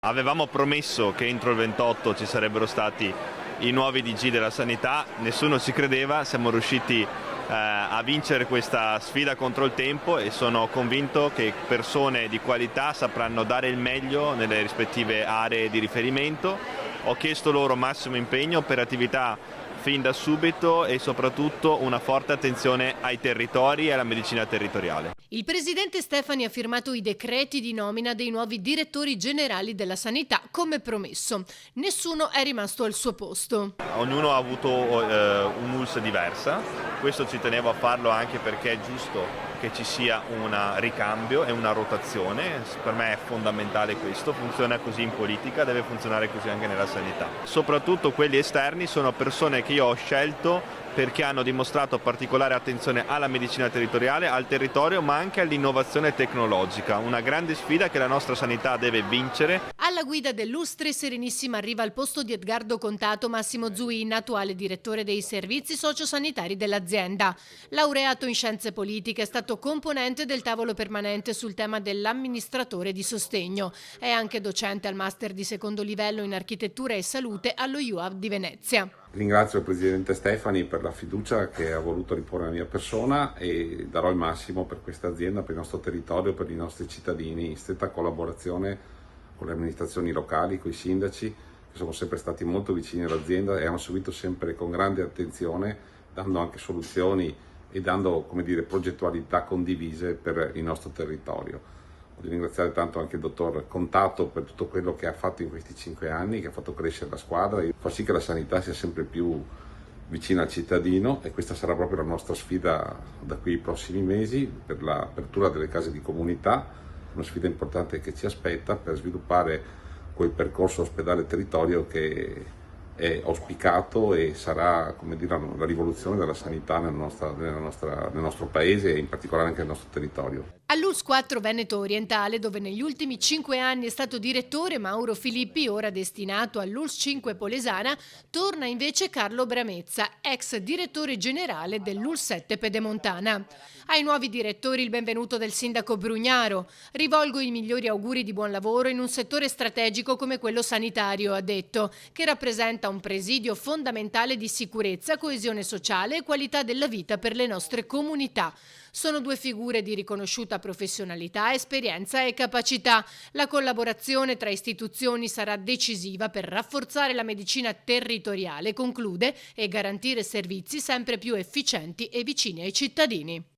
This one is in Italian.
Avevamo promesso che entro il 28 ci sarebbero stati i nuovi DG della sanità, nessuno ci credeva, siamo riusciti a vincere questa sfida contro il tempo e sono convinto che persone di qualità sapranno dare il meglio nelle rispettive aree di riferimento. Ho chiesto loro massimo impegno, operatività fin da subito e soprattutto una forte attenzione ai territori e alla medicina territoriale. Il presidente Stefani ha firmato i decreti di nomina dei nuovi direttori generali della sanità come promesso. Nessuno è rimasto al suo posto. Ognuno ha avuto un'ULSS diversa, questo ci tenevo a farlo anche perché è giusto che ci sia un ricambio e una rotazione, per me è fondamentale questo, funziona così in politica, deve funzionare così anche nella sanità. Soprattutto quelli esterni sono persone che io ho scelto perché hanno dimostrato particolare attenzione alla medicina territoriale, al territorio, ma anche all'innovazione tecnologica, una grande sfida che la nostra sanità deve vincere. Alla guida dell'Ustre Serenissima arriva al posto di Edgardo Contato Massimo Zuin, attuale direttore dei servizi sociosanitari dell'azienda. Laureato in scienze politiche, è stato componente del tavolo permanente sul tema dell'amministratore di sostegno. È anche docente al master di secondo livello in architettura e salute allo IUAV di Venezia. Ringrazio il Presidente Stefani per la fiducia che ha voluto riporre alla mia persona e darò il massimo per questa azienda, per il nostro territorio, per i nostri cittadini, in stretta collaborazione con le amministrazioni locali, con i sindaci, che sono sempre stati molto vicini all'azienda e hanno seguito sempre con grande attenzione, dando anche soluzioni e dando, progettualità condivise per il nostro territorio. Voglio ringraziare tanto anche il dottor Contato per tutto quello che ha fatto in questi 5 anni, che ha fatto crescere la squadra e fa sì che la sanità sia sempre più vicina al cittadino, e questa sarà proprio la nostra sfida da qui ai prossimi mesi per l'apertura delle case di comunità, una sfida importante che ci aspetta per sviluppare quel percorso ospedale-territorio che è auspicato e sarà, la rivoluzione della sanità nel nostro paese e in particolare anche nel nostro territorio. All'ULSS 4 Veneto Orientale, dove negli ultimi 5 anni è stato direttore Mauro Filippi, ora destinato all'ULSS 5 Polesana, torna invece Carlo Bramezza, ex direttore generale dell'ULSS 7 Pedemontana. Ai nuovi direttori il benvenuto del sindaco Brugnaro. Rivolgo i migliori auguri di buon lavoro in un settore strategico come quello sanitario, ha detto, che rappresenta un presidio fondamentale di sicurezza, coesione sociale e qualità della vita per le nostre comunità. Sono due figure di riconosciuta professionalità, esperienza e capacità. La collaborazione tra istituzioni sarà decisiva per rafforzare la medicina territoriale, conclude, e garantire servizi sempre più efficienti e vicini ai cittadini.